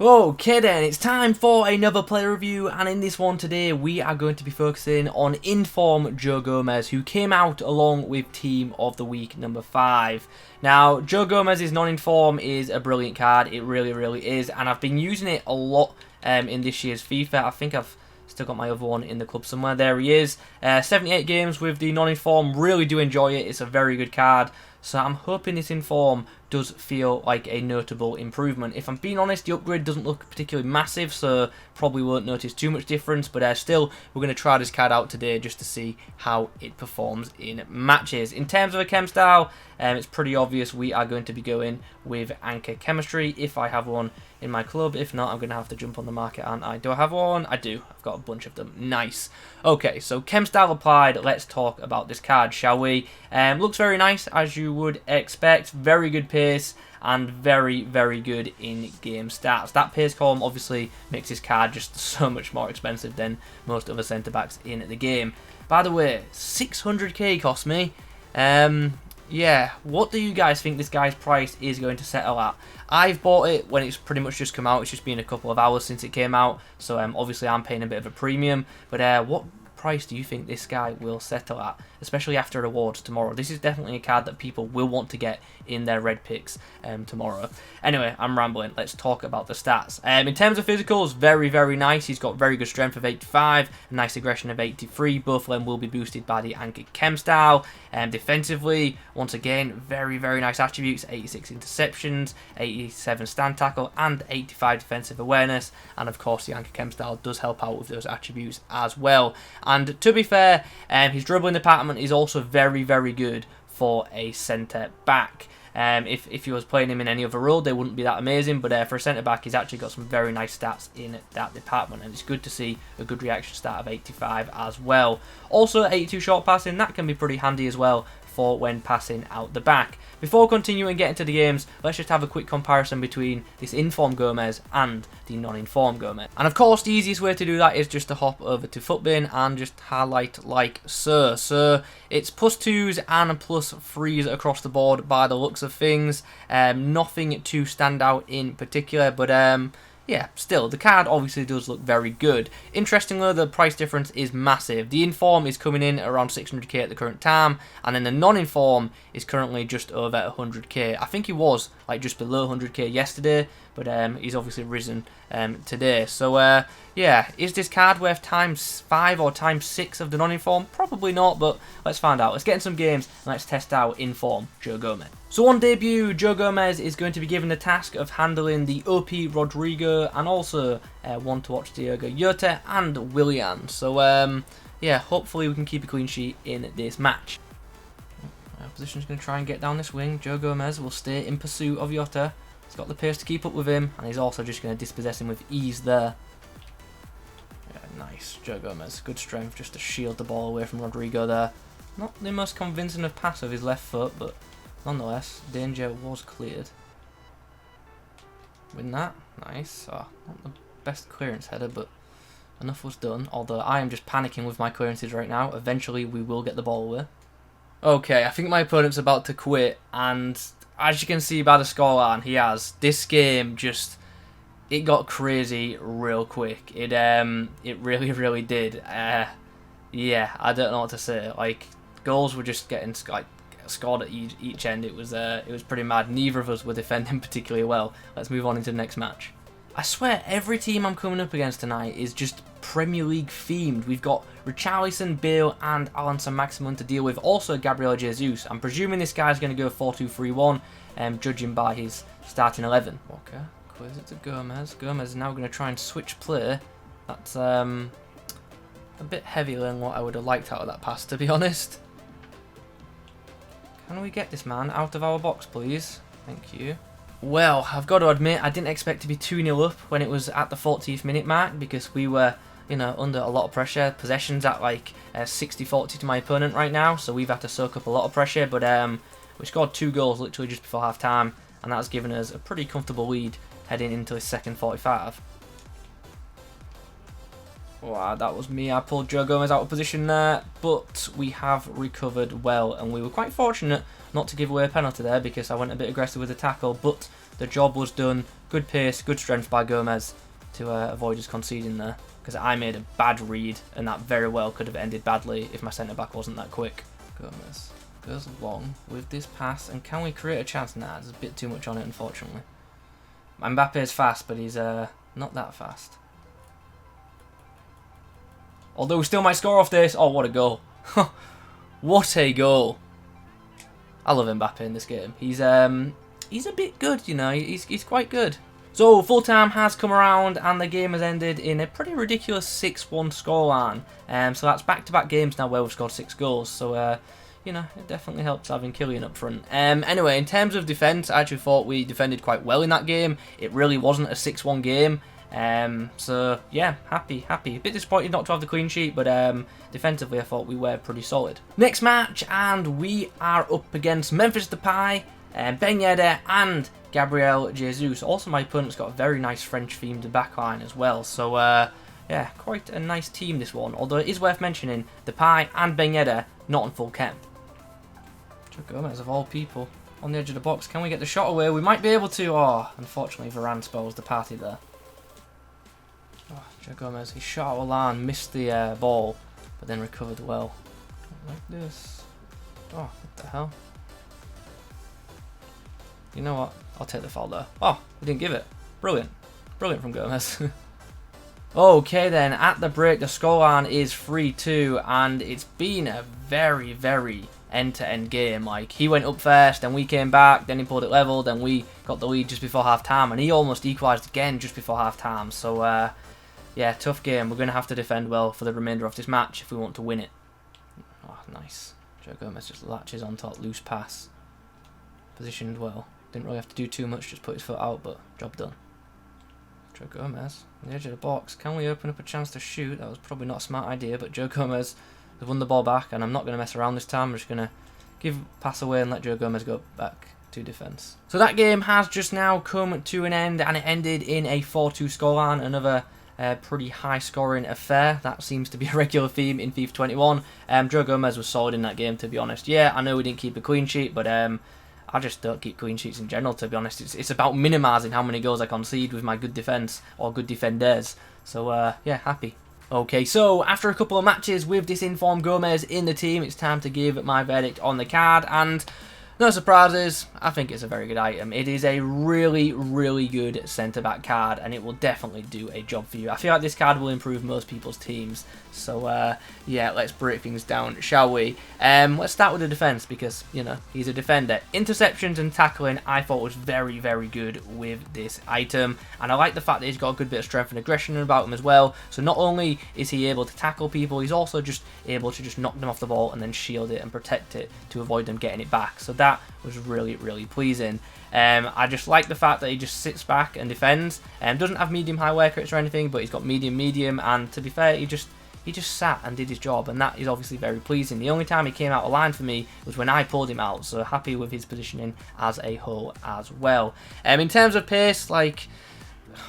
Okay then, it's time for another player review, and in this one today we are going to be focusing on inform Joe Gomez, who came out along with Team of the Week number 5. Now, Joe Gomez's non-inform is a brilliant card, it really is, and I've been using it a lot in this year's FIFA. I think I've still got my other one in the club somewhere. There he is. 78 games with the non-inform, really do enjoy it, it's a very good card. So I'm hoping this inform does feel like a notable improvement. If I'm being honest, the upgrade doesn't look particularly massive, so probably won't notice too much difference. But still, we're going to try this card out today just to see how it performs in matches. In terms of a chem style, it's pretty obvious we are going to be going with Anchor Chemistry if I have one in my club. If not, I'm going to have to jump on the market, aren't I? Do I have one? I do. I've got a bunch of them. Nice. Okay, so chem style applied. Let's talk about this card, shall we? Looks very nice, as you would expect. Very good pace and very good in-game stats. That pace column obviously makes this card just so much more expensive than most other centre-backs in the game. By the way, 600k cost me. Yeah, what do you guys think this guy's price is going to settle at? I've bought it when it's pretty much just come out. It's just been a couple of hours since it came out, so obviously I'm paying a bit of a premium. But what price do you think this guy will settle at, especially after awards tomorrow? This is definitely a card that people will want to get in their red picks tomorrow. Anyway, I'm rambling. Let's talk about the stats. In terms of physicals, very nice. He's got very good strength of 85, a nice aggression of 83. Both of them will be boosted by the Anchor Chem style. Defensively, once again, very nice attributes. 86 interceptions, 87 stand tackle, and 85 defensive awareness. And of course, the Anchor Chem style does help out with those attributes as well. And to be fair, his dribbling department is also very good for a centre back. If he was playing him in any other role, they wouldn't be that amazing, but for a centre back, he's actually got some very nice stats in that department, and it's good to see a good reaction stat of 85 as well. Also, 82 short passing, that can be pretty handy as well for when passing out the back. Before continuing and getting to the games, let's just have a quick comparison between this inform Gomez and the non-inform Gomez. And of course, the easiest way to do that is just to hop over to Footbin and just highlight like so. So it's +2s and +3s across the board by the looks of things. Nothing to stand out in particular, but yeah, still, the card obviously does look very good. Interestingly, the price difference is massive. The inform is coming in around 600k at the current time, and then the non-inform is currently just over 100k. I think he was like just below 100k yesterday, but he's obviously risen today. So yeah, is this card worth ×5 or ×6 of the non-inform? Probably not, but let's find out. Let's get in some games and let's test out inform Joe Gomez. So on debut, Joe Gomez is going to be given the task of handling the OP Rodrigo and also one to watch Diogo Jota and Willian. So yeah, hopefully we can keep a clean sheet in this match. Our position's going to try and get down this wing. Joe Gomez will stay in pursuit of Jota. He's got the pace to keep up with him, and he's also just going to dispossess him with ease there. Yeah, nice. Joe Gomez, good strength just to shield the ball away from Rodrigo there. Not the most convincing of pass of his left foot, but nonetheless, danger was cleared. Win that. Nice. Oh, not the best clearance header, but enough was done. Although I am just panicking with my clearances right now. Eventually, we will get the ball away. Okay, I think my opponent's about to quit, and as you can see by the scoreline, he has. This game just, it got crazy real quick. It really did. Yeah, I don't know what to say. Like, goals were just getting like scored at each end. It was pretty mad. Neither of us were defending particularly well. Let's move on into the next match. I swear every team I'm coming up against tonight is just Premier League themed. We've got Richarlison, Bale and Alan Saint-Maximin to deal with. Also Gabriel Jesus. I'm presuming this guy's going to go 4-2-3-1, judging by his starting 11. Okay, clears it to Gomez. Gomez is now going to try and switch play. That's a bit heavier than what I would have liked out of that pass, to be honest. Can we get this man out of our box, please? Thank you. Well, I've got to admit, I didn't expect to be 2-0 up when it was at the 40th minute mark, because we were, you know, under a lot of pressure. Possession's at like 60-40 to my opponent right now, so we've had to soak up a lot of pressure, but we scored 2 goals literally just before half time, and that's given us a pretty comfortable lead heading into the second 45. Wow, that was me. I pulled Joe Gomez out of position there, but we have recovered well, and we were quite fortunate not to give away a penalty there because I went a bit aggressive with the tackle, but the job was done. Good pace, good strength by Gomez to avoid us conceding there. Because I made a bad read, and that very well could have ended badly if my centre-back wasn't that quick. Gomez goes along with this pass, and can we create a chance? Nah, there's a bit too much on it, unfortunately. Mbappe is fast, but he's not that fast. Although we still might score off this. Oh, what a goal. What a goal. I love Mbappe in this game. He's a bit good, you know. He's quite good. So, full time has come around and the game has ended in a pretty ridiculous 6-1 scoreline. So that's back-to-back games now where we've scored 6 goals. So, you know, it definitely helps having Kylian up front. Anyway, in terms of defence, I actually thought we defended quite well in that game. It really wasn't a 6-1 game. So, yeah, happy. A bit disappointed not to have the clean sheet, but defensively I thought we were pretty solid. Next match, and we are up against Memphis Depay, Ben Yedder and Gabriel Jesus. Also, my opponent's got a very nice French-themed backline as well. So, yeah, quite a nice team, this one. Although it is worth mentioning, Depay and Ben Yedder not on full chem. Joe Gomez, of all people, on the edge of the box. Can we get the shot away? We might be able to. Oh, unfortunately, Varane spoils the party there. Oh, Joe Gomez, he shot out of line, missed the ball, but then recovered well. Like this. Oh, what the hell? You know what? I'll take the foul there. Oh, we didn't give it. Brilliant. Brilliant from Gomez. Okay then, at the break, the scoreline is 3-2, and it's been a very, very end-to-end game. Like, he went up first, then we came back, then he pulled it level, then we got the lead just before half-time, and he almost equalised again just before half-time. So, yeah, tough game. We're going to have to defend well for the remainder of this match if we want to win it. Oh, nice. Joe Gomez just latches on top, loose pass. Positioned well. Didn't really have to do too much, just put his foot out, but job done. Joe Gomez on the edge of the box. Can we open up a chance to shoot? That was probably not a smart idea, but Joe Gomez has won the ball back, and I'm not going to mess around this time. I'm just going to pass away and let Joe Gomez go back to defence. So that game has just now come to an end, and it ended in a 4-2 scoreline. Another pretty high-scoring affair. That seems to be a regular theme in FIFA 21. Joe Gomez was solid in that game, to be honest. Yeah, I know we didn't keep a clean sheet, but I just don't keep clean sheets in general, to be honest. It's about minimising how many goals I concede with my good defence, or good defenders. So, yeah, happy. Okay, so after a couple of matches with this informed Gomez in the team, it's time to give my verdict on the card, and no surprises, I think it's a very good item. It is a really, really good centre-back card, and it will definitely do a job for you. I feel like this card will improve most people's teams. So, yeah, let's break things down, shall we? Let's start with the defence, because, you know, he's a defender. Interceptions and tackling, I thought was very, very good with this item. And I like the fact that he's got a good bit of strength and aggression about him as well. So not only is he able to tackle people, he's also just able to just knock them off the ball and then shield it and protect it to avoid them getting it back. So that was really, really pleasing. I just like the fact that he just sits back and defends. Doesn't have medium-high work rates or anything, but he's got medium, and to be fair, he just sat and did his job, and that is obviously very pleasing. The only time he came out of line for me was when I pulled him out, so happy with his positioning as a whole as well. In terms of pace, like,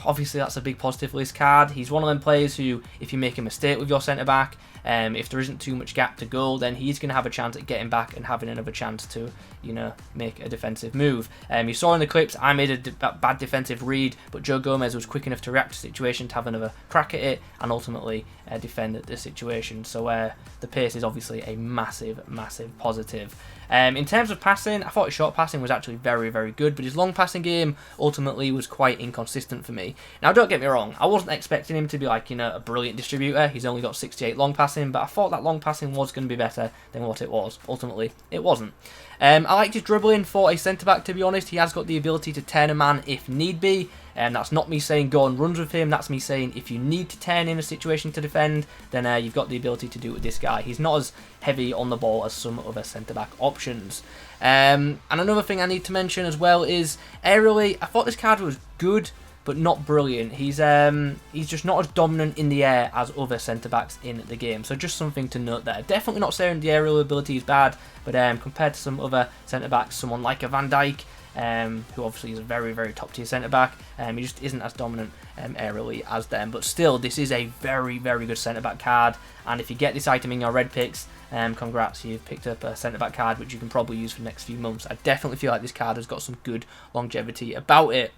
obviously that's a big positive for this card. He's one of them players who, if you make a mistake with your centre-back, if there isn't too much gap to goal, then he's going to have a chance at getting back and having another chance to, you know, make a defensive move. You saw in the clips, I made a bad defensive read, but Joe Gomez was quick enough to react to the situation, to have another crack at it, and ultimately defend the situation. So the pace is obviously a massive, massive positive. In terms of passing, I thought his short passing was actually very, very good, but his long passing game ultimately was quite inconsistent for me. Now, don't get me wrong, I wasn't expecting him to be like, you know, a brilliant distributor. He's only got 68 long passing, but I thought that long passing was going to be better than what it was. Ultimately, it wasn't. I liked his dribbling for a centre-back, to be honest. He has got the ability to turn a man if need be. And that's not me saying go and runs with him. That's me saying if you need to turn in a situation to defend, then you've got the ability to do it with this guy. He's not as heavy on the ball as some other centre-back options. And another thing I need to mention as well is, aerially, I thought this card was good, but not brilliant. He's just not as dominant in the air as other centre-backs in the game. So just something to note there. Definitely not saying the aerial ability is bad, but compared to some other centre-backs, someone like a Van Dijk, who obviously is a very, very top tier centre back. He just isn't as dominant aerially as them, but still, this is a very, very good centre back card. And if you get this item in your red picks, congrats, you've picked up a centre back card which you can probably use for the next few months. I definitely feel like this card has got some good longevity about it.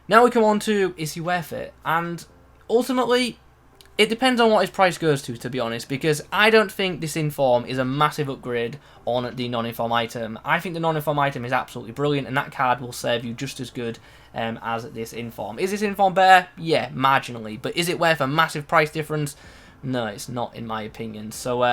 Now we come on to, is he worth it? And ultimately, it depends on what his price goes to be honest, because I don't think this inform is a massive upgrade on the non-inform item. I think the non-inform item is absolutely brilliant, and that card will serve you just as good as this inform. Is this inform better? Yeah, marginally. But is it worth a massive price difference? No, it's not, in my opinion. So,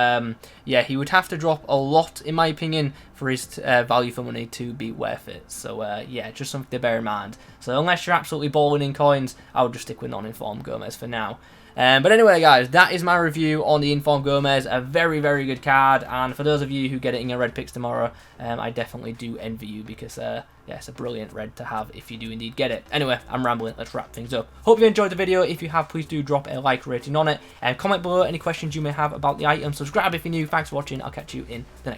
yeah, he would have to drop a lot, in my opinion, for his value for money to be worth it. So, yeah, just something to bear in mind. So, unless you're absolutely balling in coins, I would just stick with non-inform Gomez for now. But anyway, guys, that is my review on the Inform Gomez. A very, very good card. And for those of you who get it in your red picks tomorrow, I definitely do envy you because, yeah, it's a brilliant red to have if you do indeed get it. Anyway, I'm rambling. Let's wrap things up. Hope you enjoyed the video. If you have, please do drop a like rating on it. And comment below any questions you may have about the item. Subscribe if you're new. Thanks for watching. I'll catch you in the next